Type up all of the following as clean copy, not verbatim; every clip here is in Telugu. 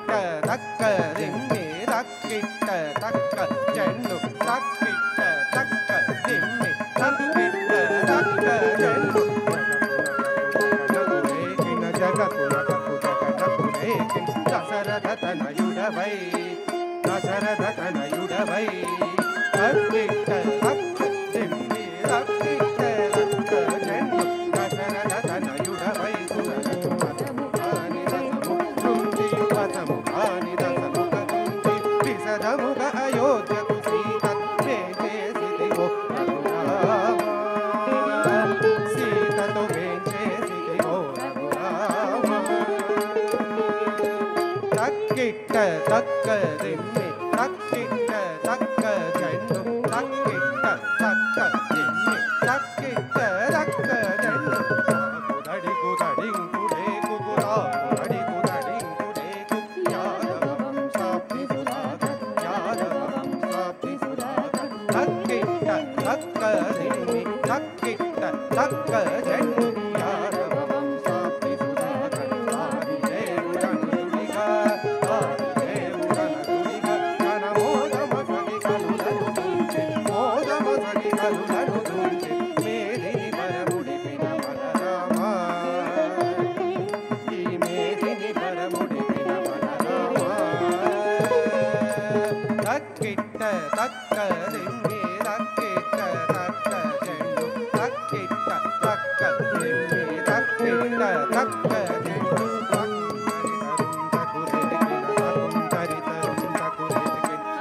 తక్క దిమ్మి తక్కిట్ట తక్క చెన్ను తక్కిట్ట తక్క దిమ్మి తక్కిట్ట తక్క చెన్ను దశరథ తనయుడవై తక్కిట్ట తక్క దిమ్మి తక్కిట్ట తక్క చెన్ను దశరథ తనయుడవై విశదముగ అయోధ్యకు సీత వేంచేసిదిగో రఘురామ సీతతో వేంచేసిదిగో రఘురామ తక్కిట్ట తక్క దిమ్మి తక్కిట్ట తక్క చెన్ను తక్కిట్ట తక్క దిమ్మి తక్కిట్ట తక్క చెన్ను కుదడికు దడింకుడే కుకురాకు దడింకుడే యాదవ వంశాప్తి సుధాకర్ యాదవ వంశాప్తి సుధాకర్ తక్కిట్ట తక్క దిమ్మి తక్కిట్ట తక్క చెన్ను యాదవ వంశాప్తి సుధాకర్ ఆదిదేవుడనుడిగా కనమోదమసగి కలులను దూచి మోదమసగి కలులను దూచి మేదిని పరముడిపిన బలరామ ఈ మేదిని పరముడిపిన బలరామ తక్కిట్ట తక్క దిమ్మి తక్కిట్ట తక్క చెన్ను తక్కిట్ట తక్క దిమ్మి తక్కిట్ట తక్క చెన్ను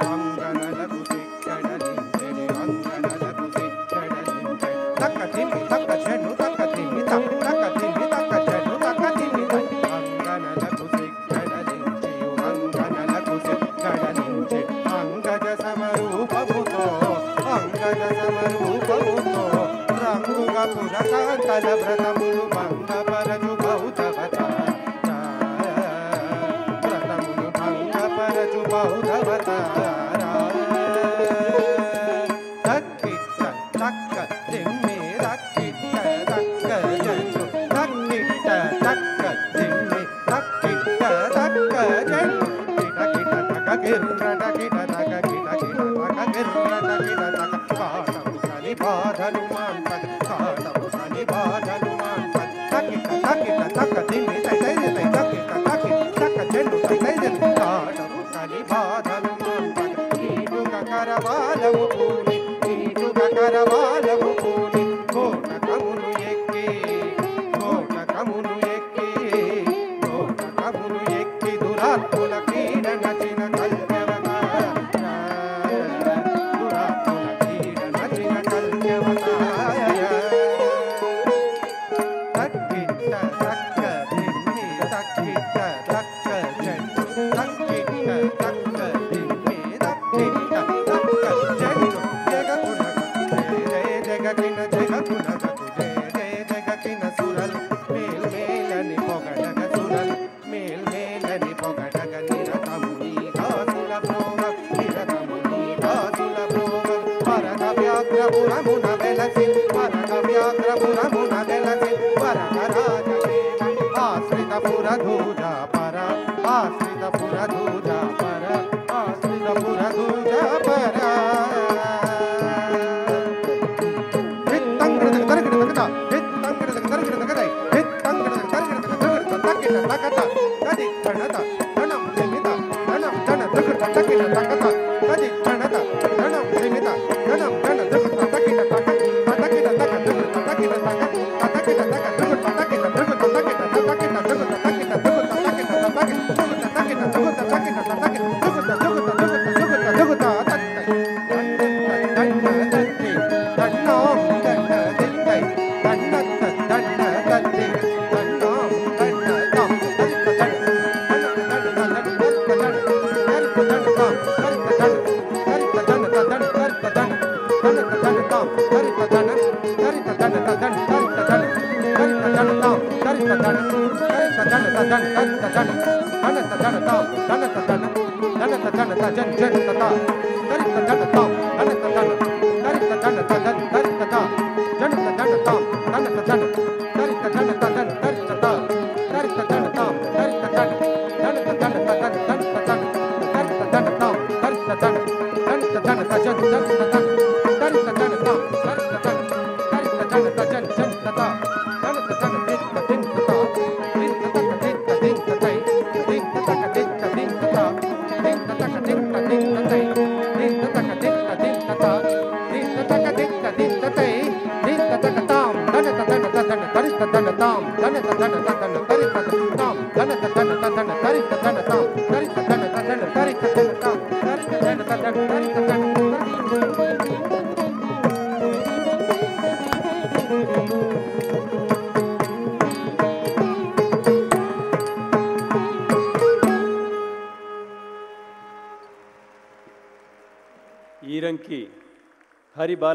అంగనలకు సిక్కడలించెడి అంగనలకు సిక్కడలించెడి తక్క తిమ్మి తక్క చెన్ను తక్క తిమ్మి తక్క తిమ్మి తక్క చెన్ను తక్క తిమ్మి అంగనలకు సిక్కడలించి అంగనలకు సిక్కడలించి అంగజ సమరూపముతో రంగుగా పురకాంతల వ్రతములు భంగపరచు బౌద్ధవతారా తక్కిట్ట తక్క దిమ్మి తక్కిట్ట తక్క చెన్ను తక్కిట్ట తక్క దిమ్మి తక్కిట్ట తక్క చెన్ను కిట తక గిర్ర కిట తక కిట తక గిర్ర కిట తక కాటము సని బాధలు మాంతక కాటము సని బాధలు మాంతక తక్కిట్ట తక్కిట్ట తక్క దిమ్మి తక్కిట్ట తక్కిట్ట తక్క చెన్ను తక్కిట్ట కాటము సని బాధలు మాంతక నీటుక కరవాలము పూని నీటుక కరవాలము పూని కోటకమును ఎక్కి దురాత్ముల క్రీడ నచిన కల్యవతాయ తక్కిట్ట తక్క దిమ్మి తక్కిట్ట తక్క చెన్ను తక్కిట్ట తక్క దిమ్మి తక్కిట్ట తక్క చెన్ను జగకిన జగకిన సురలు మేల్మేలని పొగడగ సురలు మేల్మేలని పొగడగ నిరతముని దాసుల ప్రోగ వరద వ్యాఘ్రపురమున వెలసి వరగరాజదేవ ఆశ్రిత పురధూజ పర ఆశ్రిత పురధూజ పర ఆశ్రిత పురధూజ పర Dun ఈరంకి హరిబాల